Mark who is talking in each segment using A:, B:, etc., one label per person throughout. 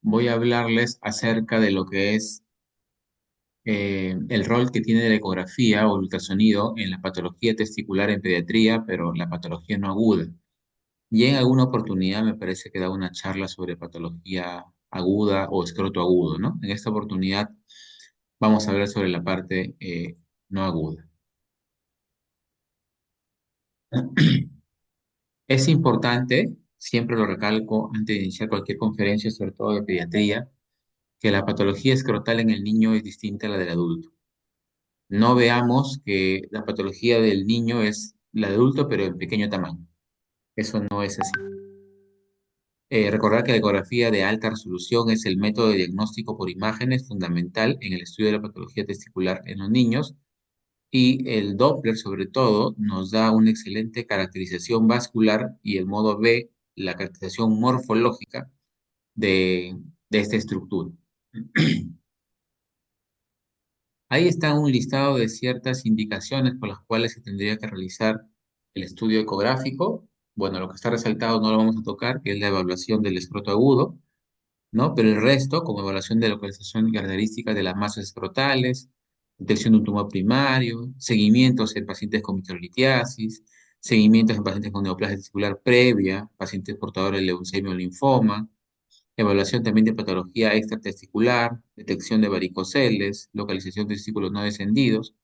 A: voy a hablarles acerca de lo que es el rol que tiene la ecografía o el ultrasonido en la patología testicular en pediatría, pero la patología no aguda. Y en alguna oportunidad me parece que da una charla sobre patología aguda o escroto agudo, ¿no? En esta oportunidad vamos a ver sobre la parte no aguda. Es importante, siempre lo recalco antes de iniciar cualquier conferencia, sobre todo de pediatría, que la patología escrotal en el niño es distinta a la del adulto. No veamos que la patología del niño es la de adulto, pero en pequeño tamaño. Eso no es así. Recordar que la ecografía de alta resolución es el método de diagnóstico por imágenes fundamental en el estudio de la patología testicular en los niños, y el Doppler, sobre todo, nos da una excelente caracterización vascular, y el modo B, la caracterización morfológica de, de esta estructura. Ahí está un listado de ciertas indicaciones por las cuales se tendría que realizar el estudio ecográfico. Bueno, lo que está resaltado no lo vamos a tocar, que es la evaluación del escroto agudo, ¿no? Pero el resto, como evaluación de localización y características de las masas escrotales, detección de un tumor primario, seguimientos en pacientes con microlitiasis, seguimientos en pacientes con neoplasia testicular previa, pacientes portadores de leucemia o linfoma, evaluación también de patología extratesticular, detección de varicoceles, localización de testículos no descendidos,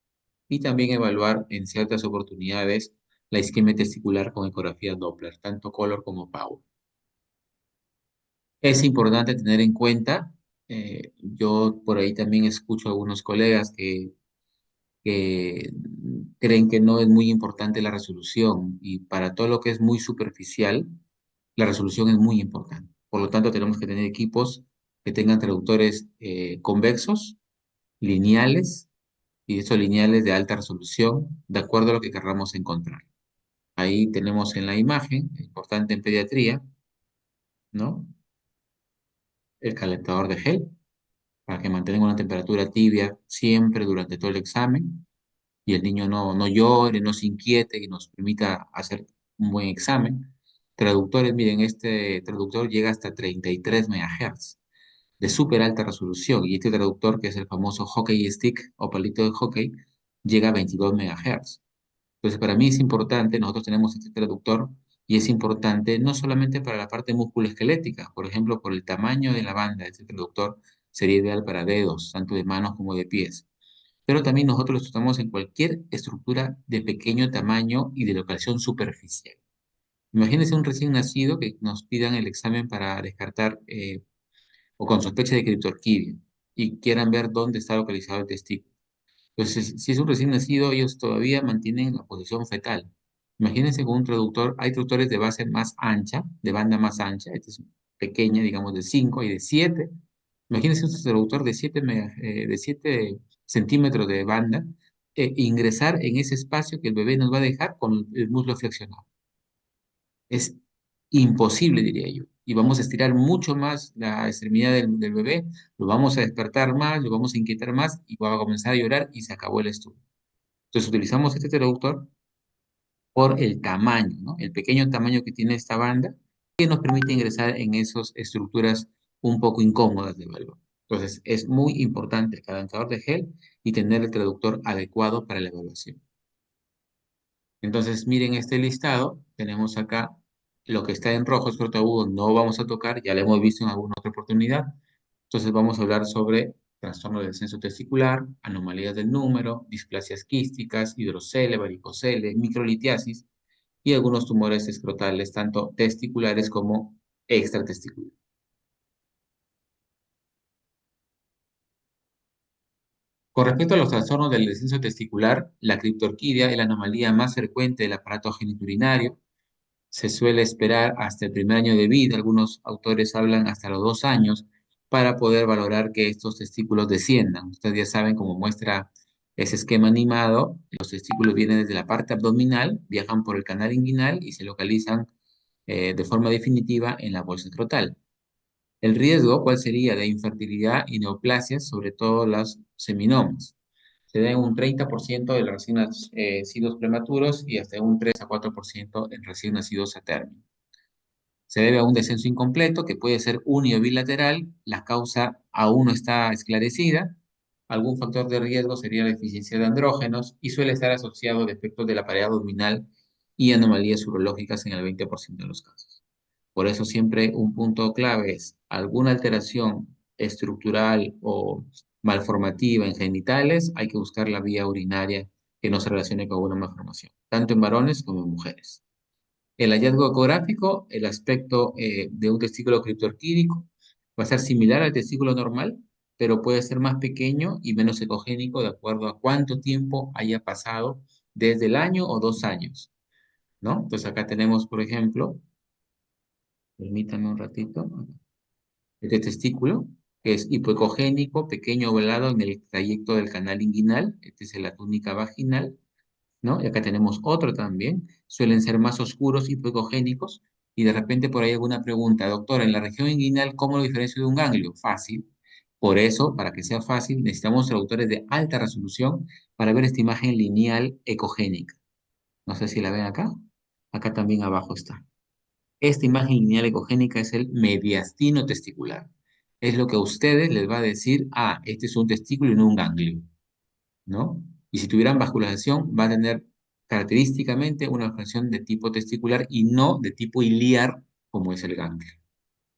A: y también evaluar en ciertas oportunidades la isquemia testicular con ecografía Doppler, tanto color como power. Es importante tener en cuenta, yo por ahí también escucho a algunos colegas que creen que no es muy importante la resolución, y para todo lo que es muy superficial, la resolución es muy importante. Por lo tanto, tenemos que tener equipos que tengan traductores convexos, lineales, y estos lineales de alta resolución, de acuerdo a lo que querramos encontrar. Ahí tenemos en la imagen, importante en pediatría, ¿no? El calentador de gel, para que mantenga una temperatura tibia siempre durante todo el examen, y el niño no llore, no se inquiete, y nos permita hacer un buen examen. Traductores, miren, este traductor llega hasta 33 MHz de súper alta resolución, y este traductor, que es el famoso hockey stick o palito de hockey, llega a 22 MHz. Entonces, para mí es importante, nosotros tenemos este traductor, y es importante no solamente para la parte musculoesquelética, por ejemplo, por el tamaño de la banda, este traductor sería ideal para dedos, tanto de manos como de pies. Pero también nosotros lo usamos en cualquier estructura de pequeño tamaño y de localización superficial. Imagínense un recién nacido que nos pidan el examen para descartar o con sospecha de criptorquidia, y quieran ver dónde está localizado el testículo. Entonces, si es un recién nacido, ellos todavía mantienen la posición fetal. Imagínense con un traductor, hay traductores de base más ancha, de banda más ancha, esta es pequeña, digamos de 5 y de 7. Imagínense un traductor de 7 centímetros de banda, ingresar en ese espacio que el bebé nos va a dejar con el muslo flexionado. Es imposible, diría yo. Y vamos a estirar mucho más la extremidad del bebé, lo vamos a despertar más, lo vamos a inquietar más, y va a comenzar a llorar, y se acabó el estudio. Entonces utilizamos este traductor por el tamaño, ¿no? El pequeño tamaño que tiene esta banda, que nos permite ingresar en esas estructuras un poco incómodas de evaluar. Entonces es muy importante el calentador de gel y tener el traductor adecuado para la evaluación. Entonces miren este listado, tenemos acá lo que está en rojo, escroto agudo, no vamos a tocar, ya lo hemos visto en alguna otra oportunidad. Entonces vamos a hablar sobre trastorno del descenso testicular, anomalías del número, displasias quísticas, hidrocele, varicocele, microlitiasis, y algunos tumores escrotales, tanto testiculares como extratesticulares. Con respecto a los trastornos del descenso testicular, la criptorquidia es la anomalía más frecuente del aparato genitourinario. Se suele esperar hasta el primer año de vida, algunos autores hablan hasta los 2 años, para poder valorar que estos testículos desciendan. Ustedes ya saben, cómo muestra ese esquema animado, los testículos vienen desde la parte abdominal, viajan por el canal inguinal y se localizan de forma definitiva en la bolsa escrotal. El riesgo, ¿cuál sería? De infertilidad y neoplasias, sobre todo las seminomas. Se da en un 30% de los recién nacidos prematuros, y hasta un 3 a 4% en recién nacidos a término. Se debe a un descenso incompleto que puede ser uni o bilateral, la causa aún no está esclarecida, algún factor de riesgo sería la deficiencia de andrógenos y suele estar asociado a defectos de la pared abdominal y anomalías urológicas en el 20% de los casos. Por eso siempre un punto clave es alguna alteración estructural o malformativa en genitales, hay que buscar la vía urinaria que no se relacione con una malformación, tanto en varones como en mujeres. El hallazgo ecográfico, el aspecto de un testículo criptorquídico, va a ser similar al testículo normal, pero puede ser más pequeño y menos ecogénico de acuerdo a cuánto tiempo haya pasado desde el año o 2 años, ¿no? Entonces acá tenemos, por ejemplo, permítame un ratito, este testículo, que es hipoecogénico, pequeño ovalado en el trayecto del canal inguinal, este es la túnica vaginal, ¿no? Y acá tenemos otro también, suelen ser más oscuros, hipoecogénicos, y de repente por ahí alguna pregunta, doctor, en la región inguinal, ¿cómo lo diferencio de un ganglio? Fácil. Por eso, para que sea fácil, necesitamos traductores de alta resolución para ver esta imagen lineal ecogénica. No sé si la ven acá. Acá también abajo está. Esta imagen lineal ecogénica es el mediastino testicular. Es lo que a ustedes les va a decir, ah, este es un testículo y no un ganglio, ¿no? Y si tuvieran vascularización, va a tener característicamente una vascularización de tipo testicular y no de tipo iliar, como es el ganglio.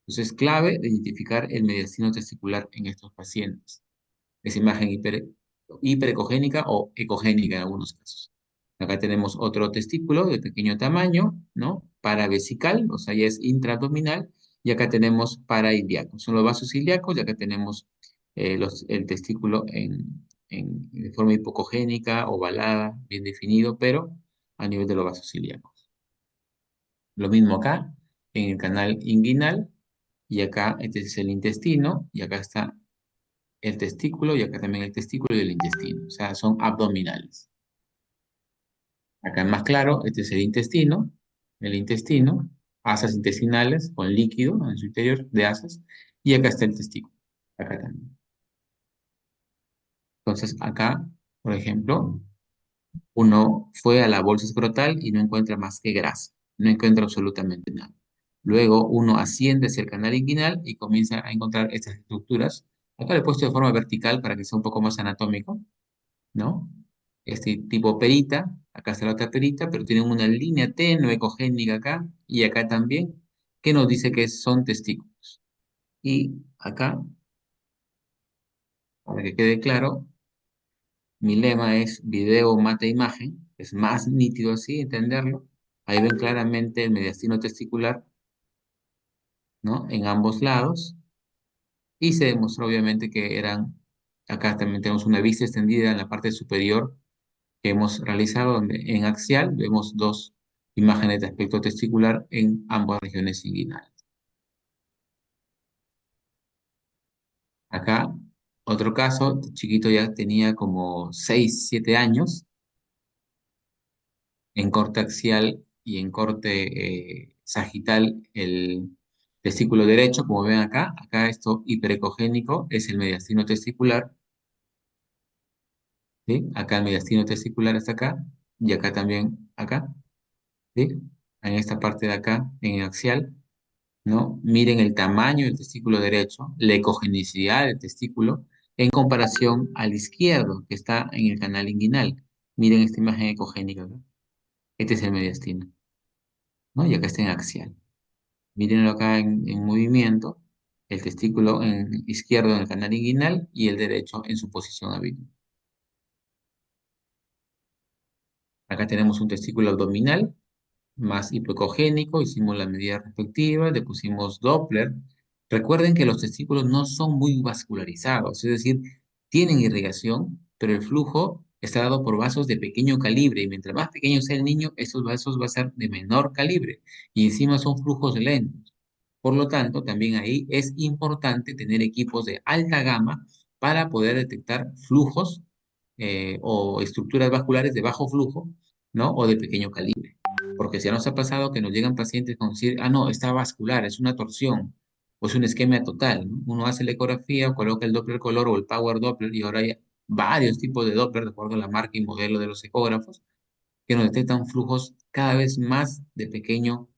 A: Entonces es clave de identificar el mediastino testicular en estos pacientes. Es imagen hiperecogénica o ecogénica en algunos casos. Acá tenemos otro testículo de pequeño tamaño, ¿no? Paravesical, o sea, ya es intraabdominal, y acá tenemos parailíaco. Son los vasos ilíacos, y acá tenemos el testículo de forma hipocogénica, ovalada, bien definido, pero a nivel de los vasos ilíacos. Lo mismo acá, en el canal inguinal, y acá este es el intestino, y acá está el testículo y acá también el testículo y el intestino, o sea, son abdominales. Acá es más claro, este es el intestino, asas intestinales con líquido en su interior de asas, y acá está el testículo, acá también. Entonces, acá, por ejemplo, uno fue a la bolsa escrotal y no encuentra más que grasa, no encuentra absolutamente nada. Luego uno asciende hacia el canal inguinal y comienza a encontrar estas estructuras. Acá lo he puesto de forma vertical para que sea un poco más anatómico, ¿no? Este tipo perita, acá está la otra perita, pero tienen una línea tenue ecogénica acá y acá también, que nos dice que son testículos. Y acá, para que quede claro, mi lema es video mata imagen, es más nítido así entenderlo. Ahí ven claramente el mediastino testicular, ¿no? En ambos lados. Y se demostró obviamente que acá también tenemos una vista extendida en la parte superior que hemos realizado, donde en axial vemos dos imágenes de aspecto testicular en ambas regiones inguinales. Acá, otro caso, este chiquito ya tenía como 6 7 años, en corte axial y en corte sagital el testículo derecho, como ven acá esto hiperecogénico es el mediastino testicular, ¿sí? Acá el mediastino testicular está acá, y acá también, acá, ¿sí? En esta parte de acá, en el axial, ¿no? Miren el tamaño del testículo derecho, la ecogenicidad del testículo, en comparación al izquierdo, que está en el canal inguinal. Miren esta imagen ecogénica, ¿no? Este es el mediastino, ¿no? Y acá está en axial. Mírenlo acá en movimiento, el testículo izquierdo en el canal inguinal y el derecho en su posición habitual. Acá tenemos un testículo abdominal más hipocogénico, hicimos la medida respectiva, le pusimos Doppler. Recuerden que los testículos no son muy vascularizados, es decir, tienen irrigación, pero el flujo está dado por vasos de pequeño calibre, y mientras más pequeño sea el niño, esos vasos van a ser de menor calibre, y encima son flujos lentos. Por lo tanto, también ahí es importante tener equipos de alta gama para poder detectar flujos o estructuras vasculares de bajo flujo, ¿no? O de pequeño calibre. Porque si nos ha pasado que nos llegan pacientes con decir, ah, no, está vascular, es una torsión, o es un esquema total, ¿no? Uno hace la ecografía, coloca el Doppler color o el Power Doppler, y ahora hay varios tipos de Doppler, de acuerdo a la marca y modelo de los ecógrafos, que nos detectan flujos cada vez más de pequeño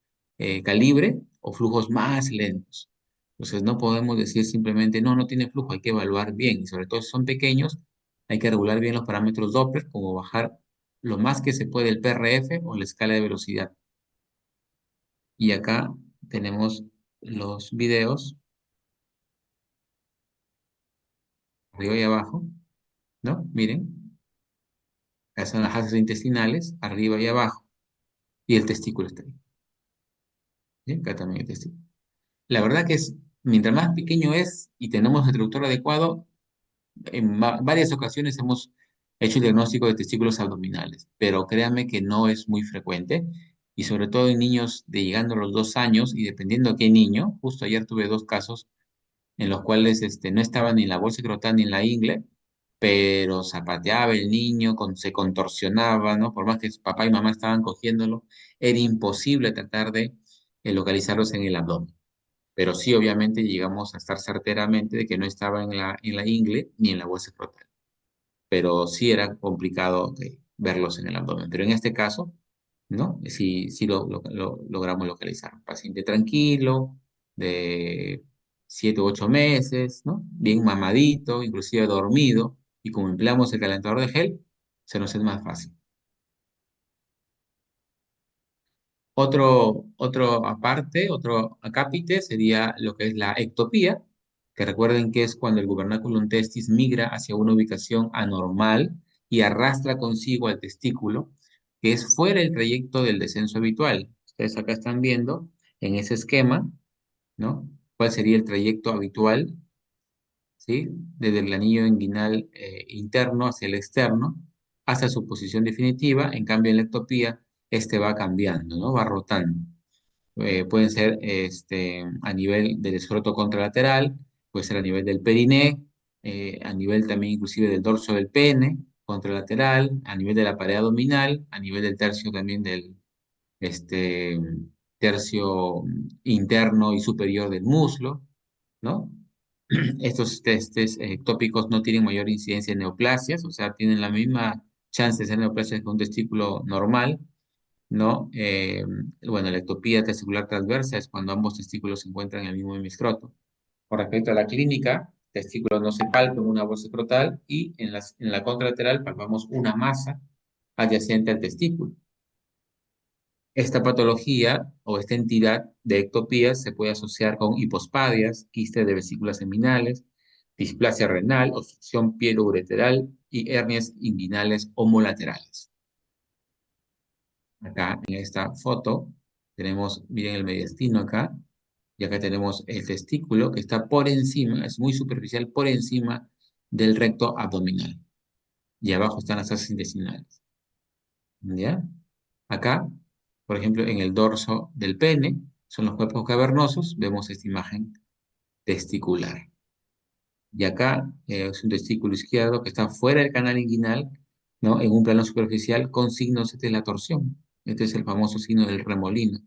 A: calibre, o flujos más lentos. Entonces no podemos decir simplemente, no, no tiene flujo, hay que evaluar bien. Y sobre todo si son pequeños, hay que regular bien los parámetros Doppler, como bajar lo más que se puede el PRF o la escala de velocidad. Y acá tenemos los videos, arriba y abajo, ¿no? Miren, acá son las asas intestinales, arriba y abajo, y el testículo está ahí. ¿Sí? Acá también el testículo. La verdad que es, mientras más pequeño es y tenemos el traductor adecuado, en varias ocasiones hemos hecho el diagnóstico de testículos abdominales, pero créanme que no es muy frecuente y sobre todo en niños de llegando a los 2 años y dependiendo a qué niño, justo ayer tuve 2 casos en los cuales no estaba ni en la bolsa escrotal ni en la ingle, pero zapateaba el niño, se contorsionaba, ¿no? Por más que su papá y mamá estaban cogiéndolo, era imposible tratar de localizarlos en el abdomen. Pero sí, obviamente, llegamos a estar certeramente de que no estaba en la ingle ni en la bolsa escrotal. Pero sí era complicado verlos en el abdomen. Pero en este caso, ¿no? Sí, sí lo logramos localizar. Un paciente tranquilo, de 7 u 8 meses, ¿no? Bien mamadito, inclusive dormido, y como empleamos el calentador de gel, se nos es más fácil. Otro aparte, otro acápite sería lo que es la ectopía, que recuerden que es cuando el gubernaculum testis migra hacia una ubicación anormal y arrastra consigo al testículo, que es fuera el trayecto del descenso habitual. Ustedes acá están viendo en ese esquema, ¿no? ¿Cuál sería el trayecto habitual? ¿Sí? Desde el anillo inguinal interno hacia el externo hasta su posición definitiva. En cambio, en la ectopía, este va cambiando, ¿no? Va rotando. Pueden ser a nivel del escroto contralateral, puede ser a nivel del periné, a nivel también inclusive del dorso del pene, contralateral, a nivel de la pared abdominal, a nivel del tercio también del este, tercio interno y superior del muslo, ¿no? Estos testes ectópicos no tienen mayor incidencia en neoplasias, o sea, tienen la misma chance de ser neoplasias que un testículo normal, ¿no? Bueno, la ectopía testicular transversa es cuando ambos testículos se encuentran en el mismo hemiscroto. Con respecto a la clínica, testículos no se palpa en una bolsa escrotal y en la contralateral palpamos una masa adyacente al testículo. Esta patología o esta entidad de ectopía se puede asociar con hipospadias, quistes de vesículas seminales, displasia renal, obstrucción pielo-ureteral y hernias inguinales homolaterales. Acá en esta foto tenemos, miren el mediastino acá, y acá tenemos el testículo que está por encima, es muy superficial, por encima del recto abdominal. Y abajo están las asas intestinales. ¿Ya? Acá, por ejemplo, en el dorso del pene, son los cuerpos cavernosos, vemos esta imagen testicular. Y acá es un testículo izquierdo que está fuera del canal inguinal, ¿no? En un plano superficial con signos de la torsión. Este es el famoso signo del remolino,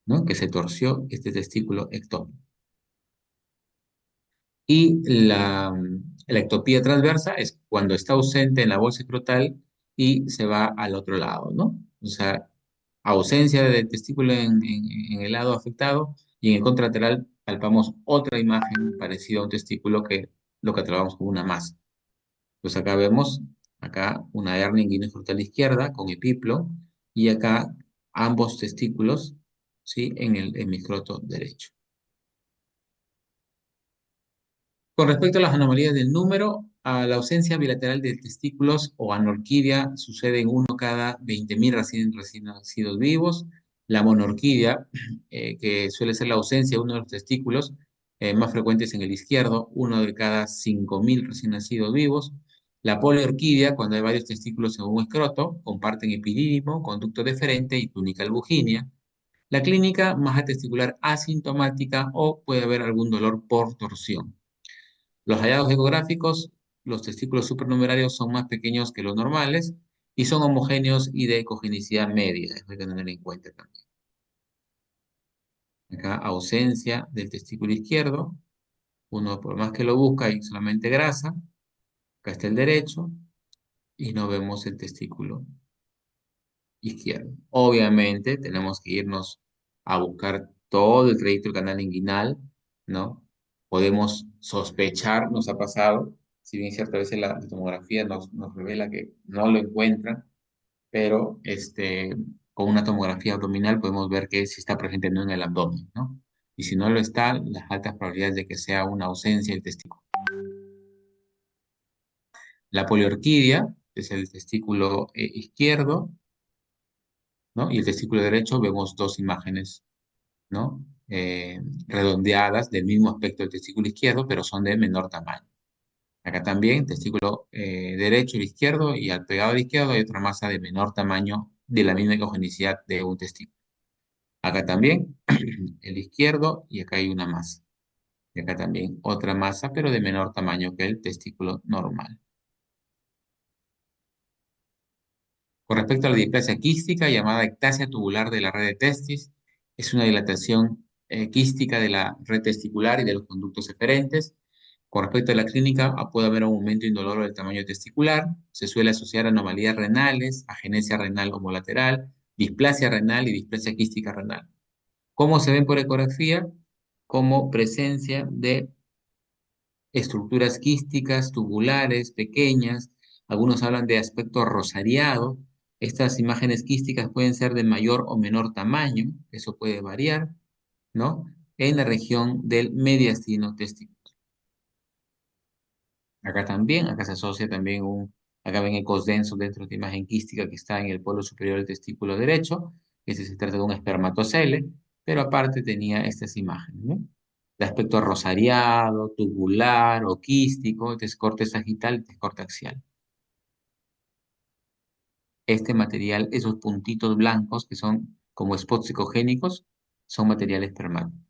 A: ¿no? Que se torció este testículo ectópico. Y la ectopía transversa es cuando está ausente en la bolsa escrotal y se va al otro lado, ¿no? O sea, ausencia de testículo en el lado afectado y en el contralateral palpamos otra imagen parecida a un testículo que lo catalogamos como una masa. Pues acá vemos acá una hernia inguinal izquierda con epiplo y acá ambos testículos, ¿sí? En el hemiscroto derecho. Con respecto a las anomalías del número, a la ausencia bilateral de testículos o anorquidia sucede en uno cada 20.000 recién nacidos vivos. La monorquidia, que suele ser la ausencia de uno de los testículos, más frecuentes en el izquierdo, uno de cada 5.000 recién nacidos vivos. La poliorquidia, cuando hay varios testículos en un escroto, comparten epidídimo, conducto deferente y túnica albuginia. La clínica, maja testicular asintomática o puede haber algún dolor por torsión. Los hallazgos ecográficos, los testículos supernumerarios son más pequeños que los normales y son homogéneos y de ecogenicidad media. Eso hay que tener en cuenta también. Acá, ausencia del testículo izquierdo. Uno, por más que lo busca, hay solamente grasa. Acá está el derecho y no vemos el testículo izquierdo. Obviamente, tenemos que irnos a buscar todo el trayecto del canal inguinal, ¿no? Podemos sospechar, nos ha pasado, si bien ciertas veces la tomografía nos revela que no lo encuentran, pero con una tomografía abdominal podemos ver que sí está presente no en el abdomen, ¿no? Y si no lo está, las altas probabilidades de que sea una ausencia del testículo. La poliorquidia es el testículo izquierdo, ¿no? Y el testículo derecho vemos dos imágenes, ¿no? Redondeadas del mismo aspecto del testículo izquierdo, pero son de menor tamaño. Acá también, testículo derecho y izquierdo, y al pegado al izquierdo hay otra masa de menor tamaño de la misma ecogenicidad de un testículo. Acá también, el izquierdo, y acá hay una masa. Y acá también otra masa, pero de menor tamaño que el testículo normal. Con respecto a la displasia quística, llamada ectasia tubular de la red de testis, es una dilatación quística de la red testicular y de los conductos eferentes. Con respecto a la clínica, puede haber un aumento indoloro del tamaño testicular. Se suele asociar a anomalías renales, agenesia renal homolateral, displasia renal y displasia quística renal. ¿Cómo se ven por ecografía? Como presencia de estructuras quísticas, tubulares, pequeñas. Algunos hablan de aspecto rosariado. Estas imágenes quísticas pueden ser de mayor o menor tamaño, eso puede variar, ¿no? En la región del mediastino testicular. Acá también, acá se asocia también acá ven ecos densos dentro de esta imagen quística que está en el polo superior del testículo derecho. Ese se trata de un espermatocele, pero aparte tenía estas imágenes, ¿no? De aspecto rosariado, tubular o quístico, este es corte sagital, este es corte axial. Este material, esos puntitos blancos que son como spots ecogénicos, son material espermático,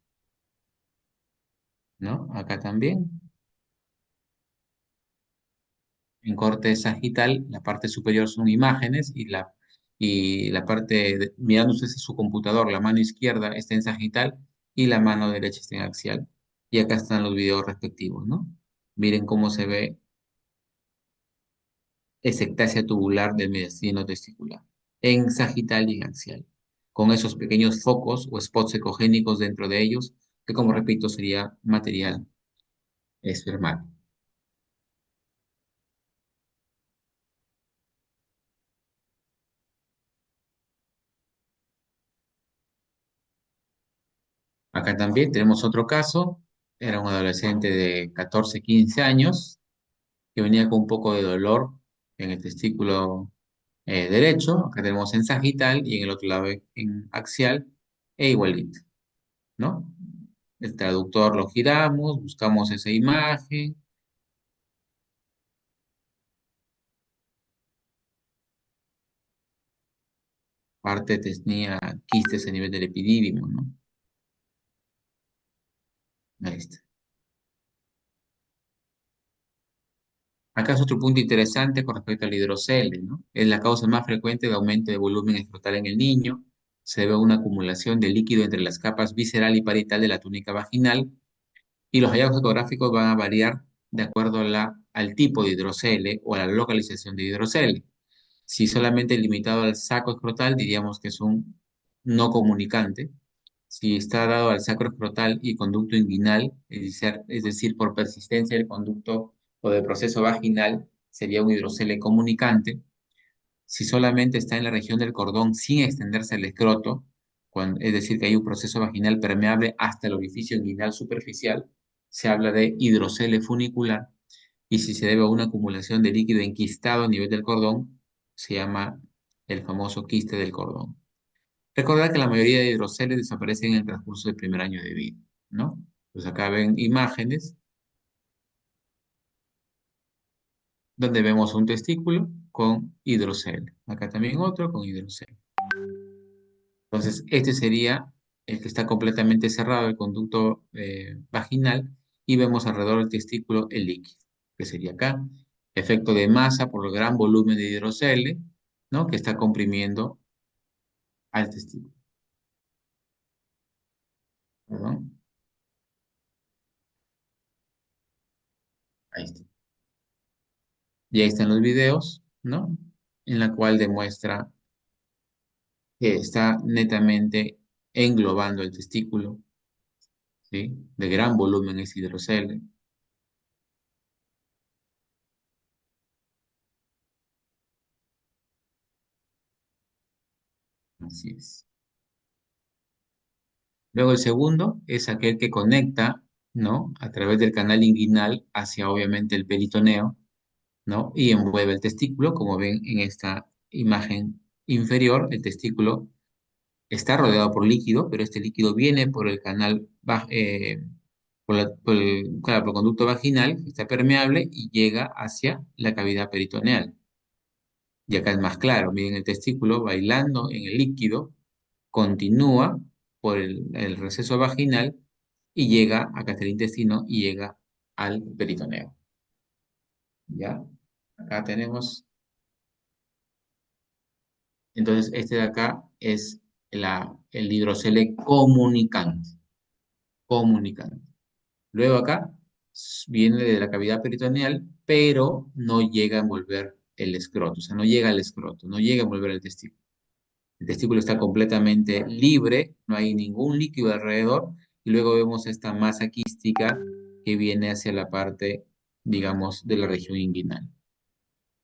A: ¿no? Acá también. En corte sagital, la parte superior son imágenes y la parte, mirando usted su computador, la mano izquierda está en sagital y la mano derecha está en axial. Y acá están los videos respectivos, ¿no? Miren cómo se ve esa ectasia tubular del mediastino testicular, en sagital y en axial, con esos pequeños focos o spots ecogénicos dentro de ellos, que como repito sería material espermático. Acá también tenemos otro caso. Era un adolescente de 14, 15 años que venía con un poco de dolor en el testículo derecho. Acá tenemos en sagital y en el otro lado en axial e igualito, ¿no? El traductor lo giramos, buscamos esa imagen, parte tenía quistes a nivel del epidídimo, ¿no? Ahí está. Acá es otro punto interesante con respecto al hidrocele, ¿no? Es la causa más frecuente de aumento de volumen escrotal en el niño. Se ve una acumulación de líquido entre las capas visceral y parietal de la túnica vaginal y los hallazgos fotográficos van a variar de acuerdo al tipo de hidrocele o a la localización de hidrocele. Si solamente limitado al saco escrotal, diríamos que es un no comunicante. Si está dado al sacro escrotal y conducto inguinal, es decir, por persistencia del conducto o del proceso vaginal, sería un hidrocele comunicante. Si solamente está en la región del cordón sin extenderse al escroto, es decir, que hay un proceso vaginal permeable hasta el orificio inguinal superficial, se habla de hidrocele funicular. Y si se debe a una acumulación de líquido enquistado a nivel del cordón, se llama el famoso quiste del cordón. Recordar que la mayoría de hidroceles desaparecen en el transcurso del primer año de vida, ¿no? Pues acá ven imágenes donde vemos un testículo con hidrocele. Acá también otro con hidrocele. Entonces, este sería el que está completamente cerrado, el conducto vaginal, y vemos alrededor del testículo el líquido, que sería acá. Efecto de masa por el gran volumen de hidrocele, ¿no? Que está comprimiendo al testículo. Perdón. Ahí está. Y ahí están los videos, ¿no? En la cual demuestra que está netamente englobando el testículo, ¿sí? De gran volumen es hidrocele. Así es. Luego el segundo es aquel que conecta, ¿no? A través del canal inguinal hacia obviamente el peritoneo, ¿no? Y envuelve el testículo, como ven en esta imagen inferior, el testículo está rodeado por líquido, pero este líquido viene por el canal, claro, por el conducto vaginal, que está permeable y llega hacia la cavidad peritoneal. Y acá es más claro, miren el testículo bailando en el líquido, continúa por el receso vaginal y llega acá hasta el intestino y llega al peritoneo. ¿Ya? Acá tenemos, entonces este de acá es el hidrocele comunicante, comunicante. Luego acá viene de la cavidad peritoneal, pero no llega a envolver el escroto, o sea, no llega al escroto, no llega a envolver el testículo. El testículo está completamente libre, no hay ningún líquido alrededor, y luego vemos esta masa quística que viene hacia la parte, digamos, de la región inguinal.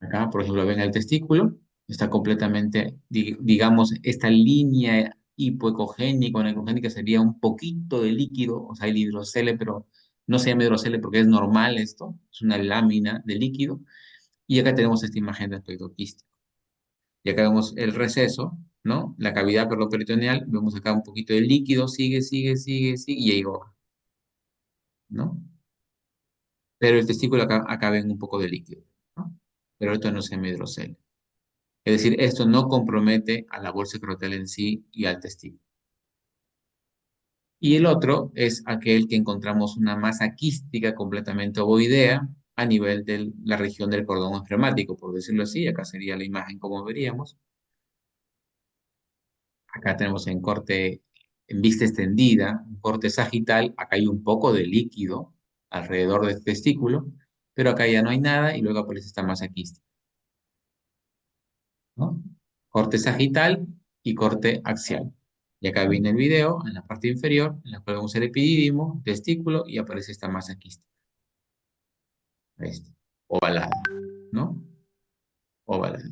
A: Acá, por ejemplo, ven el testículo, está completamente, digamos, esta línea hipoecogénica o ecogénica sería un poquito de líquido, o sea, el hidrocele, pero no se llama hidrocele porque es normal esto, es una lámina de líquido, y acá tenemos esta imagen de aspecto quístico. Y acá vemos el receso, ¿no? La cavidad peritoneal, vemos acá un poquito de líquido, sigue, y ahí va, ¿no? Pero el testículo acá ven un poco de líquido, ¿no? Pero esto no se llama hidrocele. Es decir, esto no compromete a la bolsa escrotal en sí y al testículo. Y el otro es aquel que encontramos una masa quística completamente ovoidea a nivel de la región del cordón esflemático, por decirlo así. Acá sería la imagen como veríamos. Acá tenemos en corte, en vista extendida, un corte sagital. Acá hay un poco de líquido alrededor del testículo, pero acá ya no hay nada y luego aparece esta masa quística, ¿no? Corte sagital y corte axial. Y acá viene el video en la parte inferior, en la cual vemos el epidídimo, testículo y aparece esta masa quística, este, ovalada, ¿no? Ovalada.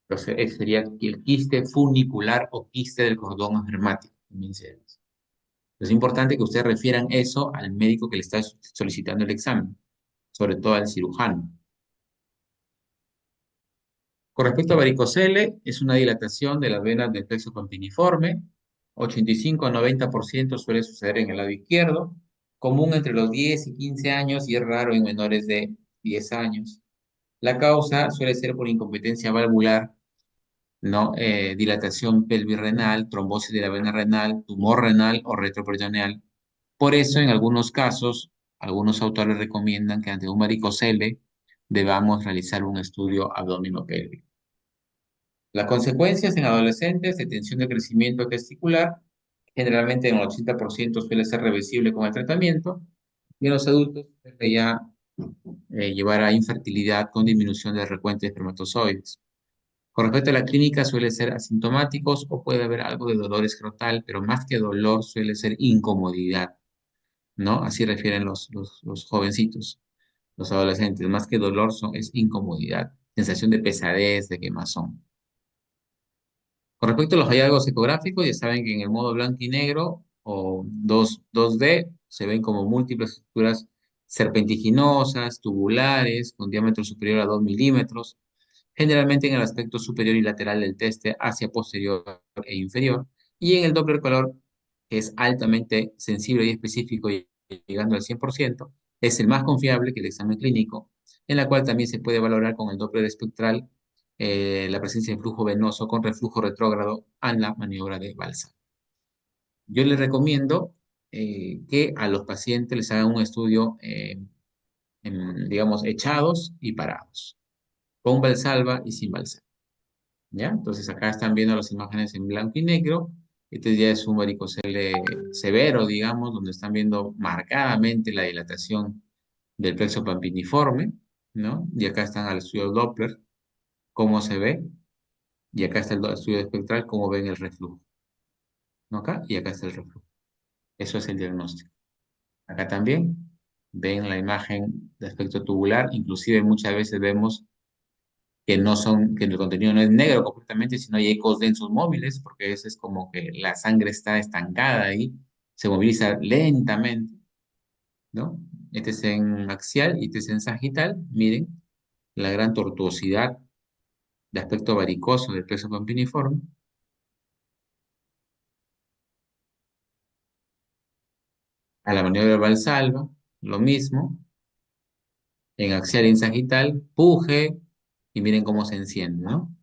A: Entonces, ese sería el quiste funicular o quiste del cordón esmermático, también se llama. Es importante que ustedes refieran eso al médico que le está solicitando el examen, sobre todo al cirujano. Con respecto a varicocele, es una dilatación de las venas del plexo campiniforme. 85 a 90% suele suceder en el lado izquierdo, común entre los 10 y 15 años y es raro en menores de 10 años. La causa suele ser por incompetencia valvular, ¿no? Dilatación pelvirrenal, trombosis de la vena renal, tumor renal o retroperitoneal. Por eso, en algunos casos, algunos autores recomiendan que ante un varicocele debamos realizar un estudio abdominopélvico. Las consecuencias en adolescentes de tensión de crecimiento testicular, generalmente en el 80% suele ser reversible con el tratamiento, y en los adultos puede ya llevar a infertilidad con disminución de recuento de espermatozoides. Con respecto a la clínica, suele ser asintomáticos o puede haber algo de dolor escrotal, pero más que dolor suele ser incomodidad, ¿no? Así refieren los jovencitos, los adolescentes. Más que dolor es incomodidad, sensación de pesadez, de quemazón. Con respecto a los hallazgos ecográficos, ya saben que en el modo blanco y negro o 2D se ven como múltiples estructuras serpentiginosas, tubulares, con diámetro superior a 2 milímetros, generalmente en el aspecto superior y lateral del teste hacia posterior e inferior, y en el Doppler color, que es altamente sensible y específico, llegando al 100%, es el más confiable que el examen clínico, en la cual también se puede valorar con el Doppler espectral la presencia de flujo venoso con reflujo retrógrado en la maniobra de Balsa. Yo les recomiendo que a los pacientes les hagan un estudio, digamos, echados y parados, con Valsalva y sin Valsalva. ¿Ya? Entonces acá están viendo las imágenes en blanco y negro. Este ya es un varicocele severo, digamos, donde están viendo marcadamente la dilatación del plexo pampiniforme, ¿no? Y acá están al estudio Doppler, cómo se ve, y acá está el estudio espectral, cómo ven el reflujo. ¿no? Acá y acá está el reflujo. Eso es el diagnóstico. Acá también ven la imagen de aspecto tubular, inclusive muchas veces vemos que no son, que el contenido no es negro completamente, sino hay ecos densos móviles, porque eso es como que la sangre está estancada ahí, se moviliza lentamente, ¿no? Este es en axial y este es en sagital. Miren la gran tortuosidad de aspecto varicoso del plexo pampiniforme. A la maniobra Valsalva, lo mismo, en axial y en sagital, puje, y miren cómo se enciende, ¿no?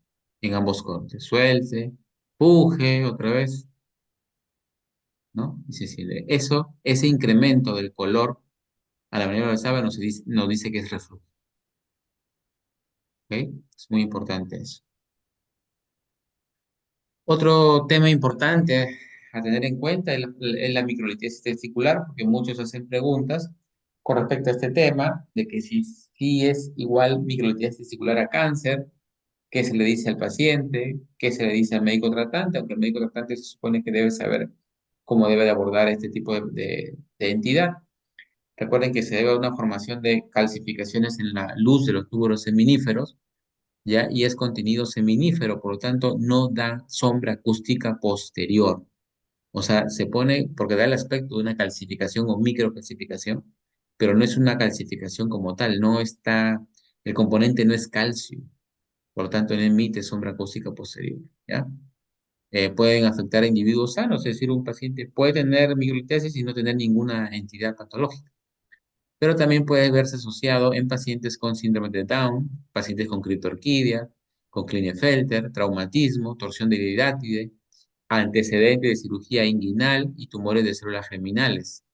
A: En ambos cortes, suelte, puje, otra vez, ¿no? Y se enciende. Eso, ese incremento del color a la maniobra Valsalva nos dice que es reflujo, ¿ok? Es muy importante eso. Otro tema importante a tener en cuenta es la microlitiasis testicular, porque muchos hacen preguntas con respecto a este tema, de que si es igual microlitiasis testicular a cáncer, qué se le dice al paciente, qué se le dice al médico tratante, aunque el médico tratante se supone que debe saber cómo debe de abordar este tipo de entidad. Recuerden que se debe a una formación de calcificaciones en la luz de los túbulos seminíferos, ¿ya? Y es contenido seminífero, por lo tanto no da sombra acústica posterior. O sea, se pone porque da el aspecto de una calcificación o microcalcificación, pero no es una calcificación como tal, no está, el componente no es calcio, por lo tanto no emite sombra acústica posterior, ¿ya? Pueden afectar a individuos sanos, es decir, un paciente puede tener microlitesis y no tener ninguna entidad patológica, pero también puede verse asociado en pacientes con síndrome de Down, pacientes con criptorquidia, con Klinefelter, traumatismo, torsión de hidátide, antecedente de cirugía inguinal y tumores de células germinales.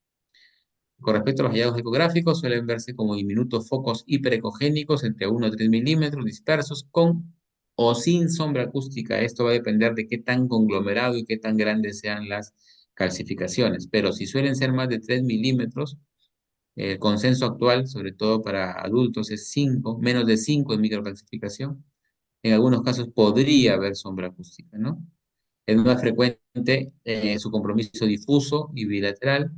A: Con respecto a los hallazgos ecográficos, suelen verse como diminutos focos hiperecogénicos entre 1 a 3 milímetros dispersos con o sin sombra acústica. Esto va a depender de qué tan conglomerado y qué tan grandes sean las calcificaciones. Pero si suelen ser más de 3 milímetros, el consenso actual, sobre todo para adultos, es 5, menos de 5 en microcalcificación. En algunos casos podría haber sombra acústica, ¿no? Es más frecuente su compromiso difuso y bilateral,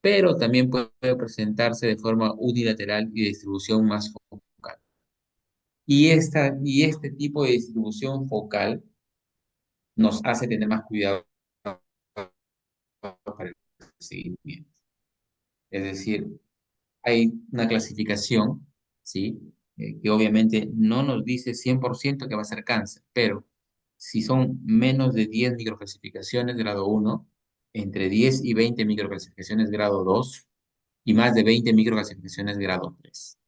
A: pero también puede presentarse de forma unilateral y de distribución más focal. Y este tipo de distribución focal nos hace tener más cuidado para el seguimiento. Es decir, hay una clasificación, ¿sí? Que obviamente no nos dice 100% que va a ser cáncer, pero si son menos de 10 microclasificaciones grado uno, entre 10 y 20 microclasificaciones grado 2 y más de 20 microclasificaciones grado 3.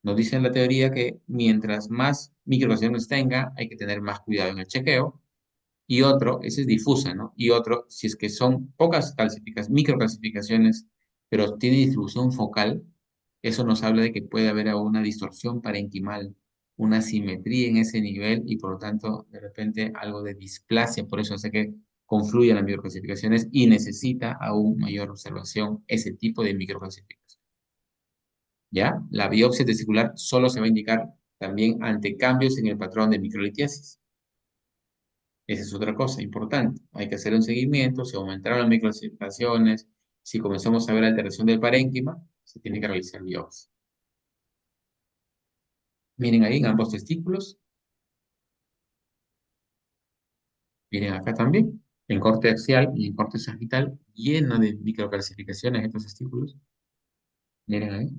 A: Nos dice en la teoría que mientras más microclasificaciones tenga, hay que tener más cuidado en el chequeo. Y otro, ese es difusa, ¿no? Y otro, si es que son pocas microclasificaciones, pero tiene distribución focal, eso nos habla de que puede haber una distorsión parenquimal, una simetría en ese nivel y por lo tanto, de repente, algo de displasia. Por eso hace que confluyan las microclasificaciones y necesita aún mayor observación ese tipo de microclasificación. ¿Ya? La biopsia testicular solo se va a indicar también ante cambios en el patrón de microlitiasis. Esa es otra cosa importante. Hay que hacer un seguimiento, si aumentaron las microcirculaciones, si comenzamos a ver alteración del parénquima, se tiene que realizar biopsia. Miren ahí en ambos testículos, miren acá también, en corte axial y en corte sagital, lleno de microcalcificaciones estos testículos. Miren ahí.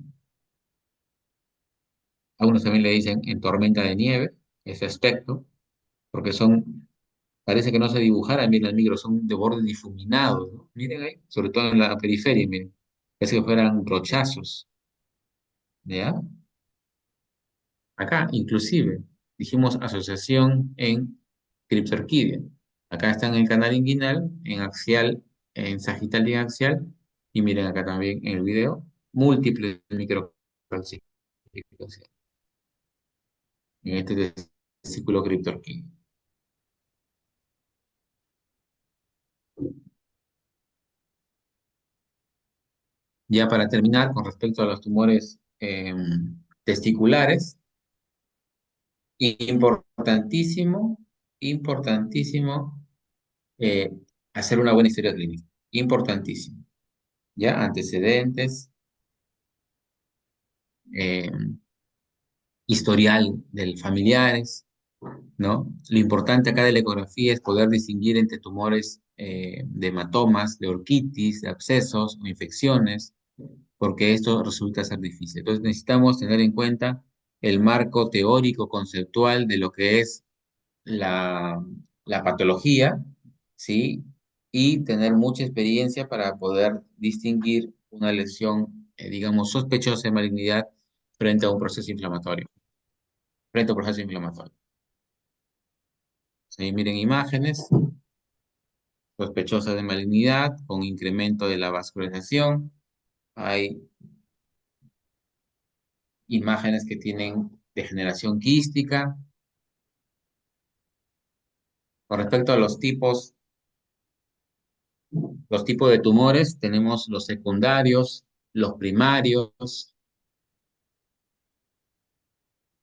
A: Algunos también le dicen en tormenta de nieve, ese aspecto, porque son, parece que no se dibujaran bien las micros, son de bordes difuminados, ¿no? Miren ahí, sobre todo en la periferia, miren, parece que fueran brochazos, ¿ya? Acá, inclusive, dijimos asociación en criptorquidia. Acá está en el canal inguinal, en axial, en sagital y en axial. Y miren acá también en el video, múltiples microcalcificaciones en este círculo criptorquídeo. Ya para terminar, con respecto a los tumores testiculares, importantísimo, importantísimo, hacer una buena historia clínica. Importantísimo. ¿Ya? Antecedentes, eh, historial de familiares, ¿no? Lo importante acá de la ecografía es poder distinguir entre tumores de hematomas, de orquitis, de abscesos o infecciones, porque esto resulta ser difícil. Entonces necesitamos tener en cuenta el marco teórico conceptual de lo que es la, la patología, ¿sí? Y tener mucha experiencia para poder distinguir una lesión, digamos, sospechosa de malignidad frente a un proceso inflamatorio, frente a un proceso inflamatorio. Sí, miren imágenes sospechosas de malignidad con incremento de la vascularización. Hay imágenes que tienen degeneración quística. Con respecto a los tipos de tumores, tenemos los secundarios, los primarios.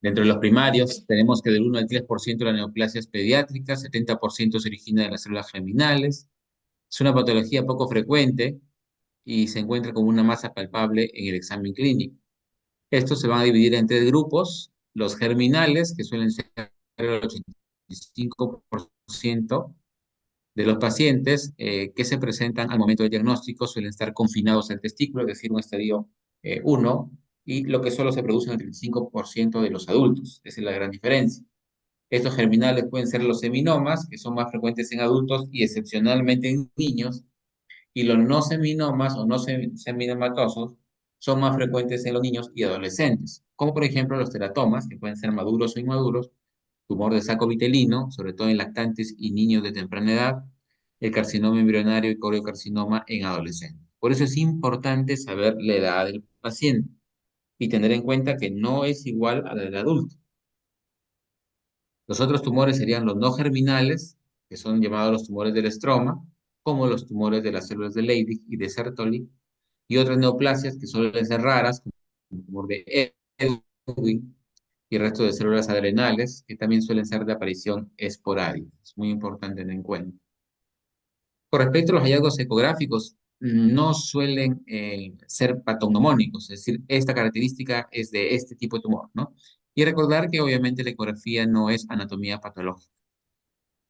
A: Dentro de los primarios, tenemos que del 1 al 3% de la neoplasia es pediátrica, 70% se origina de las células germinales. Es una patología poco frecuente y se encuentra como una masa palpable en el examen clínico. Estos se van a dividir en tres grupos: los germinales, que suelen ser el 85% de los pacientes que se presentan al momento del diagnóstico, suelen estar confinados al testículo, es decir, un estadio 1, y lo que solo se produce en el 35% de los adultos. Esa es la gran diferencia. Estos germinales pueden ser los seminomas, que son más frecuentes en adultos y excepcionalmente en niños, y los no seminomas o no seminomatosos son más frecuentes en los niños y adolescentes, como por ejemplo los teratomas, que pueden ser maduros o inmaduros, tumor de saco vitelino, sobre todo en lactantes y niños de temprana edad, el carcinoma embrionario y coriocarcinoma en adolescentes. Por eso es importante saber la edad del paciente y tener en cuenta que no es igual a la del adulto. Los otros tumores serían los no germinales, que son llamados los tumores del estroma, como los tumores de las células de Leydig y de Sertoli, y otras neoplasias que suelen ser raras, como el tumor de Ewing y el resto de células adrenales, que también suelen ser de aparición esporádica. Es muy importante tener en cuenta. Con respecto a los hallazgos ecográficos, no suelen ser patognomónicos, es decir, esta característica es de este tipo de tumor, ¿no? Y recordar que obviamente la ecografía no es anatomía patológica.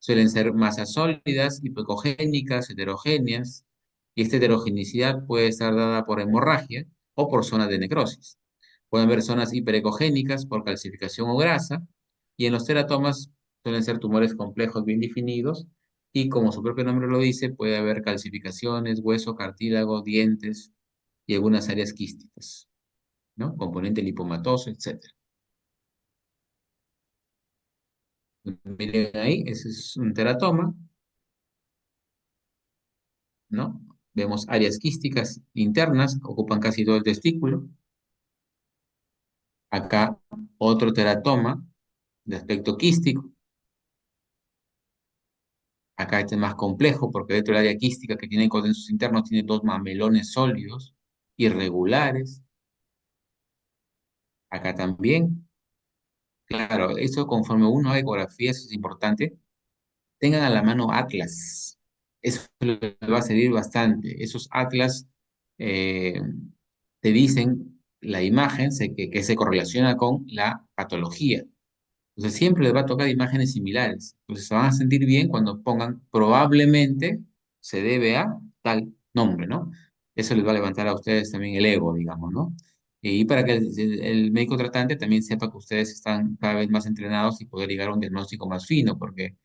A: Suelen ser masas sólidas, hipocogénicas, heterogéneas, y esta heterogeneidad puede estar dada por hemorragia o por zonas de necrosis. Pueden haber zonas hiperecogénicas por calcificación o grasa, y en los teratomas suelen ser tumores complejos bien definidos, y como su propio nombre lo dice, puede haber calcificaciones, hueso, cartílago, dientes y algunas áreas quísticas, ¿no? Componente lipomatoso, etcétera. Miren ahí, ese es un teratoma, ¿no? Vemos áreas quísticas internas, ocupan casi todo el testículo. Acá otro teratoma de aspecto quístico. Acá este es más complejo porque dentro del área quística que tiene condensos internos tiene dos mamelones sólidos, irregulares. Acá también. Claro, eso conforme uno haga ecografías es importante. Tengan a la mano atlas. Eso les va a servir bastante. Esos atlas eh, te dicen la imagen que se correlaciona con la patología. Entonces siempre les va a tocar imágenes similares. Entonces se van a sentir bien cuando pongan probablemente se debe a tal nombre, ¿no? Eso les va a levantar a ustedes también el ego, digamos, ¿no? Y para que el médico tratante también sepa que ustedes están cada vez más entrenados y poder llegar a un diagnóstico más fino, porque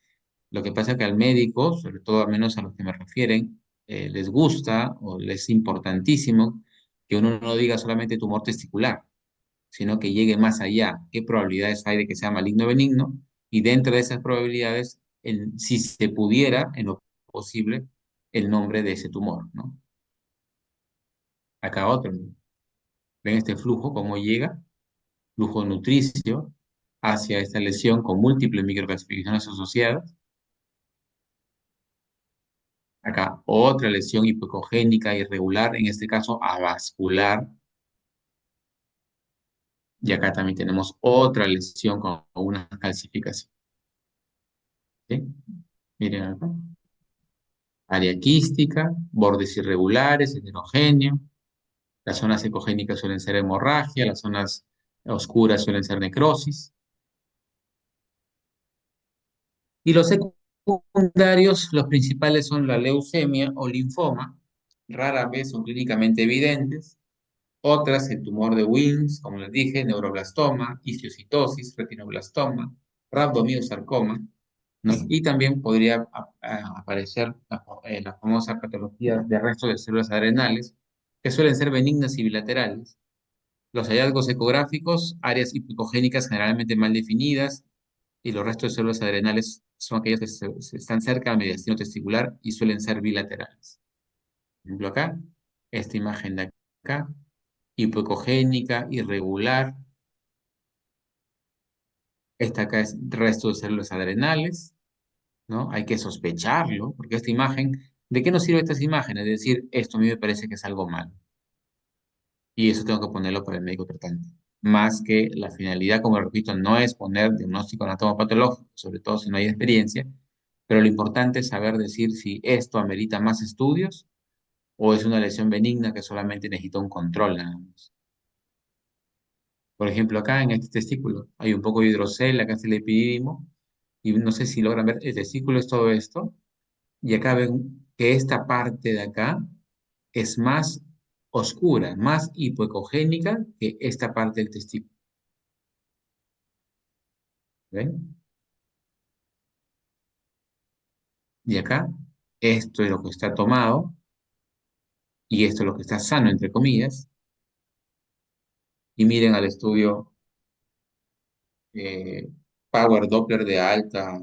A: lo que pasa es que al médico, sobre todo al menos a los que me refieren, les gusta o les es importantísimo que uno no diga solamente tumor testicular, sino que llegue más allá. ¿Qué probabilidades hay de que sea maligno o benigno? Y dentro de esas probabilidades, si se pudiera, en lo posible, el nombre de ese tumor, ¿no? Acá otro, ¿no? Ven este flujo, cómo llega, flujo nutricio hacia esta lesión con múltiples microcalcificaciones asociadas. Acá otra lesión hipocogénica irregular, en este caso avascular. Y acá también tenemos otra lesión con una calcificación. ¿Sí? Miren acá. área quística, bordes irregulares, heterogéneo. Las zonas ecogénicas suelen ser hemorragia, las zonas oscuras suelen ser necrosis. Y los secundarios, los principales son la leucemia o linfoma, rara vez son clínicamente evidentes. Otras, el tumor de Wilms, como les dije, neuroblastoma, histiocytosis, retinoblastoma, rhabdomyosarcoma, ¿no? Y también podría aparecer la famosa patología de resto de células adrenales, que suelen ser benignas y bilaterales. Los hallazgos ecográficos, áreas hipocogénicas generalmente mal definidas, y los restos de células adrenales son aquellos que están cerca del mediastino testicular y suelen ser bilaterales. Por ejemplo, acá, esta imagen de acá, hipocogénica, irregular. Esta acá es resto de células adrenales, ¿no? Hay que sospecharlo, porque esta imagen, ¿de qué nos sirve estas imágenes? Es decir, esto a mí me parece que es algo malo. Y eso tengo que ponerlo para el médico tratante. Más que la finalidad, como repito, no es poner diagnóstico anatomopatológico, sobre todo si no hay experiencia, pero lo importante es saber decir si esto amerita más estudios o es una lesión benigna que solamente necesita un control nada más. Por ejemplo, acá en este testículo hay un poco de hidrocel, acá es el epidídimo, y no sé si logran ver, el testículo es todo esto, y acá ven que esta parte de acá es más oscura, más hipoecogénica que esta parte del testículo. ¿Ven? Y acá, esto es lo que está tomado, y esto es lo que está sano, entre comillas, y miren al estudio eh, Power Doppler de alta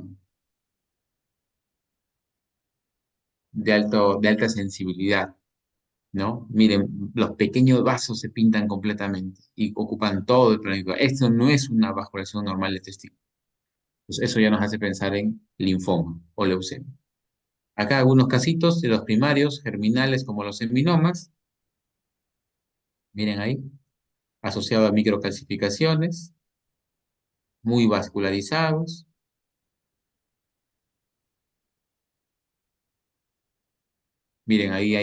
A: sensibilidad. ¿No? Miren, los pequeños vasos se pintan completamente y ocupan todo el plano. Esto no es una vascularización normal de testículo. Pues eso ya nos hace pensar en linfoma o leucemia. Acá algunos casitos de los primarios, germinales como los seminomas, miren ahí, asociado a microcalcificaciones, muy vascularizados. Miren ahí,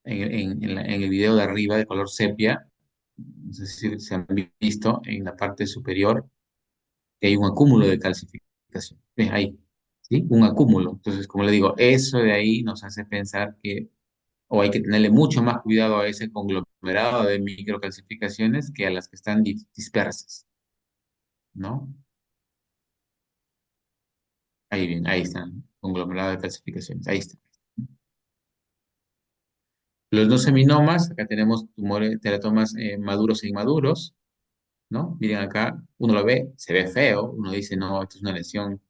A: en el video de arriba de color sepia, no sé si se han visto en la parte superior, que hay un acúmulo de calcificación. ¿Ves ahí? ¿Sí? Un acúmulo. Entonces, como le digo, eso de ahí nos hace pensar que o hay que tenerle mucho más cuidado a ese conglomerado de microcalcificaciones que a las que están dispersas, ¿no? Ahí bien, ahí están, conglomerado de calcificaciones, ahí está. Los no seminomas, acá tenemos tumores, teratomas maduros e inmaduros, ¿no? Miren acá, uno lo ve, se ve feo, uno dice, no, esto es una lesión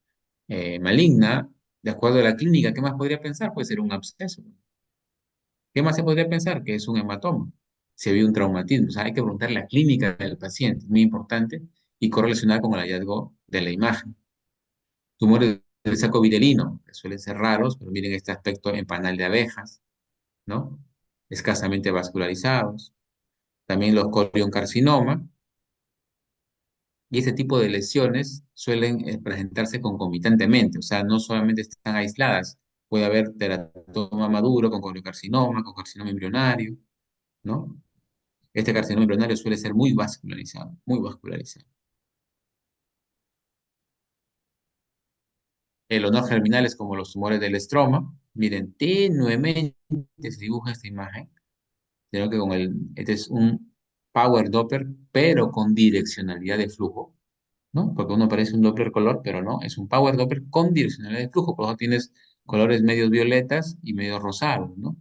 A: maligna, de acuerdo a la clínica, ¿qué más podría pensar? Puede ser un absceso. ¿Qué más se podría pensar? Que es un hematoma. Si había un traumatismo. O sea, hay que preguntar la clínica del paciente, es muy importante, y correlacionar con el hallazgo de la imagen. Tumores del saco vitelino, que suelen ser raros, pero miren este aspecto en panal de abejas, ¿no? Escasamente vascularizados. También los carcinoma. Y este tipo de lesiones suelen presentarse concomitantemente, o sea, no solamente están aisladas. Puede haber teratoma maduro con coriocarcinoma, con carcinoma embrionario, ¿no? Este carcinoma embrionario suele ser muy vascularizado, muy vascularizado. Los no germinales, como los tumores del estroma, miren, tenuemente se dibuja esta imagen, sino que este es un power Doppler, pero con direccionalidad de flujo, ¿no? Porque uno parece un Doppler color, pero no, es un power Doppler con direccionalidad de flujo, por eso tienes colores medios violetas y medios rosados, ¿no?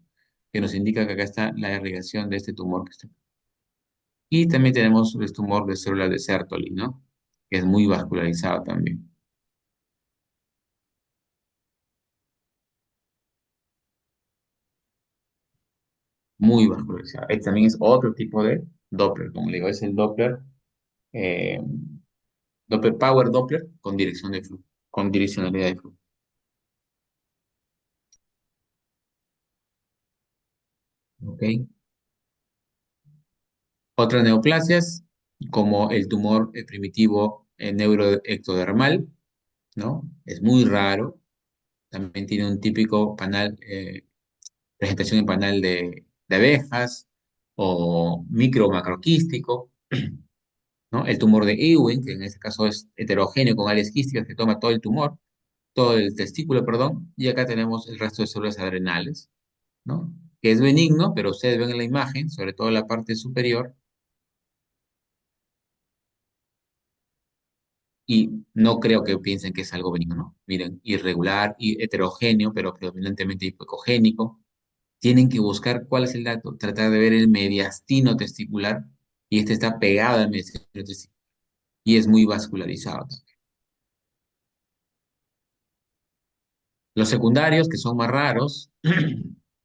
A: Que nos indica que acá está la irrigación de este tumor que está. Y también tenemos el tumor de células de Sertoli, ¿no? Que es muy vascularizado también, muy vascularizado. Este también es otro tipo de Doppler, como le digo, es el eh, Doppler Power Doppler con dirección de flujo, con direccionalidad de flujo. ¿Ok? Otras neoplasias, como el tumor primitivo neuroectodermal, ¿no? Es muy raro. también tiene un típico panal, presentación en panal de abejas o micro macroquístico, ¿no? El tumor de Ewing, que en este caso es heterogéneo con áreas quísticas que toma todo el tumor, todo el testículo, perdón, y acá tenemos el resto de células adrenales, ¿no? Que es benigno, pero ustedes ven en la imagen, sobre todo la parte superior, y no creo que piensen que es algo benigno, ¿no? Miren, irregular y heterogéneo, pero predominantemente hipocogénico. Tienen que buscar cuál es el dato, tratar de ver el mediastino testicular, y este está pegado al mediastino testicular, y es muy vascularizado. Los secundarios, que son más raros,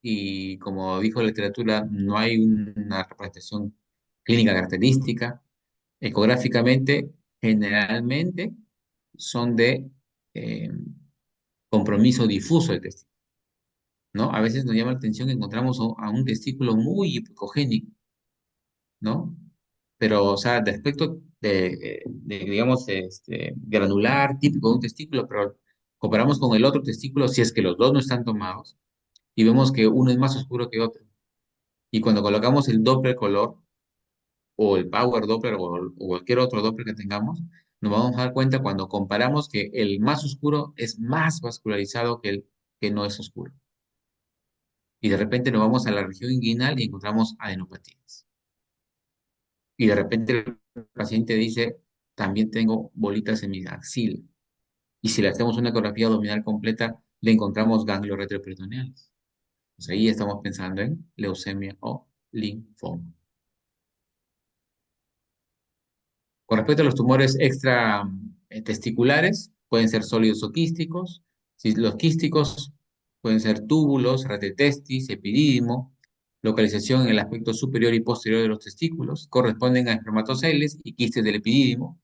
A: y como dijo la literatura, no hay una representación clínica característica. Ecográficamente, generalmente son de eh, compromiso difuso del testículo, ¿no? A veces nos llama la atención que encontramos a un testículo muy hipocogénico, ¿no? Pero, o sea, de aspecto digamos, granular, típico de un testículo, pero comparamos con el otro testículo, si es que los dos no están tomados, y vemos que uno es más oscuro que otro. Y cuando colocamos el Doppler color, o el Power Doppler, o cualquier otro Doppler que tengamos, nos vamos a dar cuenta cuando comparamos que el más oscuro es más vascularizado que el que no es oscuro. Y de repente nos vamos a la región inguinal y encontramos adenopatías. Y de repente el paciente dice, también tengo bolitas en mi axila. Y si le hacemos una ecografía abdominal completa, le encontramos ganglios retroperitoneales. Pues ahí estamos pensando en leucemia o linfoma. Con respecto a los tumores extra testiculares, pueden ser sólidos o quísticos. Si los quísticos pueden ser túbulos, retetestis, epidídimo, localización en el aspecto superior y posterior de los testículos, corresponden a espermatoceles y quistes del epidídimo.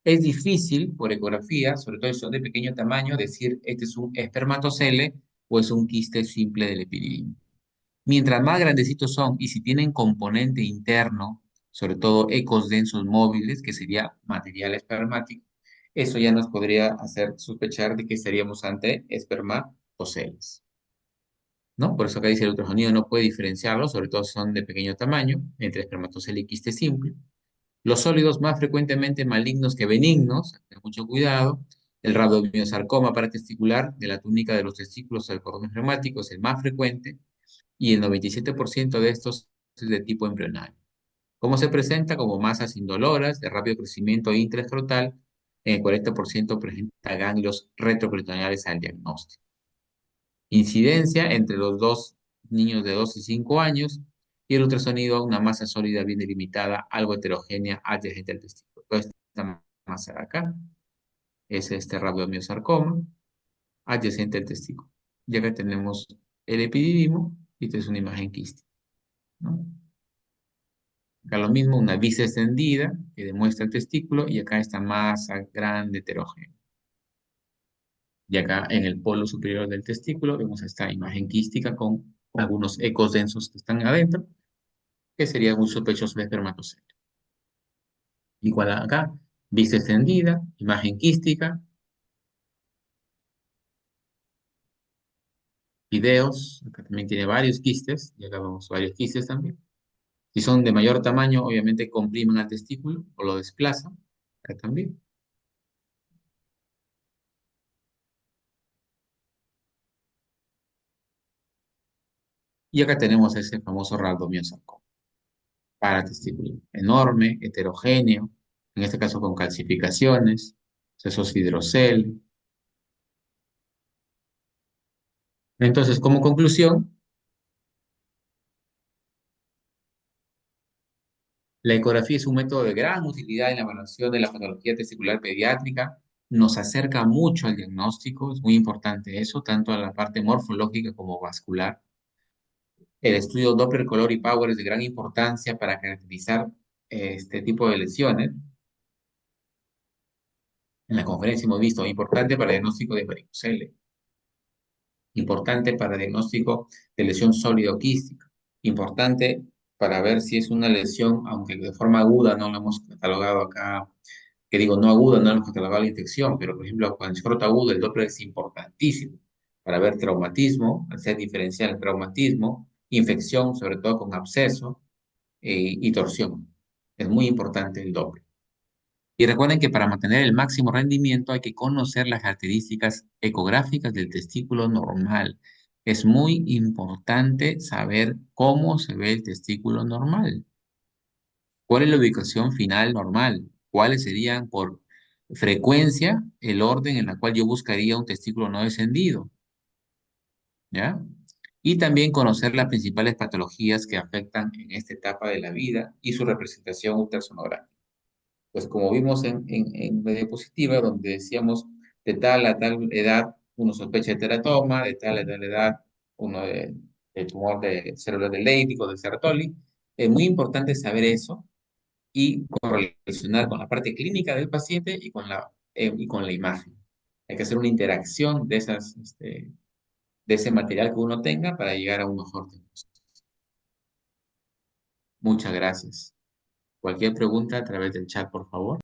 A: Es difícil por ecografía, sobre todo si son de pequeño tamaño, decir este es un espermatocele o es un quiste simple del epidídimo. Mientras más grandecitos son y si tienen componente interno, sobre todo ecos densos móviles, que sería material espermático, eso ya nos podría hacer sospechar de que estaríamos ante espermatoceles, ¿no? Por eso acá dice el ultrasonido no puede diferenciarlos, sobre todo si son de pequeño tamaño, entre espermatocele y quiste simple. Los sólidos más frecuentemente malignos que benignos, ten mucho cuidado. El rabdomiosarcoma paratesticular de la túnica de los testículos al cordón reumático es el más frecuente, y el 97% de estos es de tipo embrionario. ¿Cómo se presenta? Como masas indoloras de rápido crecimiento intraescrotal. En el 40% presenta ganglios retroperitoneales al diagnóstico. Incidencia entre los dos niños de 2 y 5 años, y el ultrasonido, una masa sólida bien delimitada, algo heterogénea adyacente al testículo. Toda esta masa de acá es este rabdomiosarcoma adyacente al testículo. Y acá tenemos el epidídimo, y esta es una imagen quística, ¿no? Acá lo mismo, una vista extendida que demuestra el testículo, y acá esta masa grande heterogénea. Y acá en el polo superior del testículo vemos esta imagen quística con algunos ecos densos que están adentro, que sería muy sospechoso de espermatozoide. Igual acá, vista extendida, imagen quística, videos, acá también tiene varios quistes, y acá vemos varios quistes también. Si son de mayor tamaño, obviamente comprimen al testículo o lo desplazan, acá también. Y acá tenemos ese famoso rabdomiosarcoma paratesticular, enorme, heterogéneo, en este caso con calcificaciones, sesos hidrocel. Entonces, como conclusión, la ecografía es un método de gran utilidad en la evaluación de la patología testicular pediátrica. Nos acerca mucho al diagnóstico, es muy importante eso, tanto a la parte morfológica como vascular. El estudio Doppler Color y Power es de gran importancia para caracterizar este tipo de lesiones. En la conferencia hemos visto, importante para el diagnóstico de varicocele, importante para diagnóstico de lesión sólido-quística, importante para ver si es una lesión, aunque de forma aguda no lo hemos catalogado acá, que digo no aguda, no lo hemos catalogado la infección, pero por ejemplo con el escroto agudo el Doppler es importantísimo, para ver traumatismo, hacer diferenciar el traumatismo, infección, sobre todo con absceso, y torsión. Es muy importante el Doppler. Y recuerden que para mantener el máximo rendimiento hay que conocer las características ecográficas del testículo normal. Es muy importante saber cómo se ve el testículo normal. ¿Cuál es la ubicación final normal? ¿Cuáles serían por frecuencia el orden en la cual yo buscaría un testículo no descendido? ¿Ya? Y también conocer las principales patologías que afectan en esta etapa de la vida y su representación ultrasonográfica. Pues como vimos en la diapositiva, donde decíamos de tal a tal edad uno sospecha de teratoma, de tal a tal edad uno de tumor de células de Leydig o de Sertoli. Es muy importante saber eso y correlacionar con la parte clínica del paciente y con la imagen. Hay que hacer una interacción de de ese material que uno tenga para llegar a un mejor diagnóstico. Muchas gracias. Cualquier pregunta a través del chat, por favor.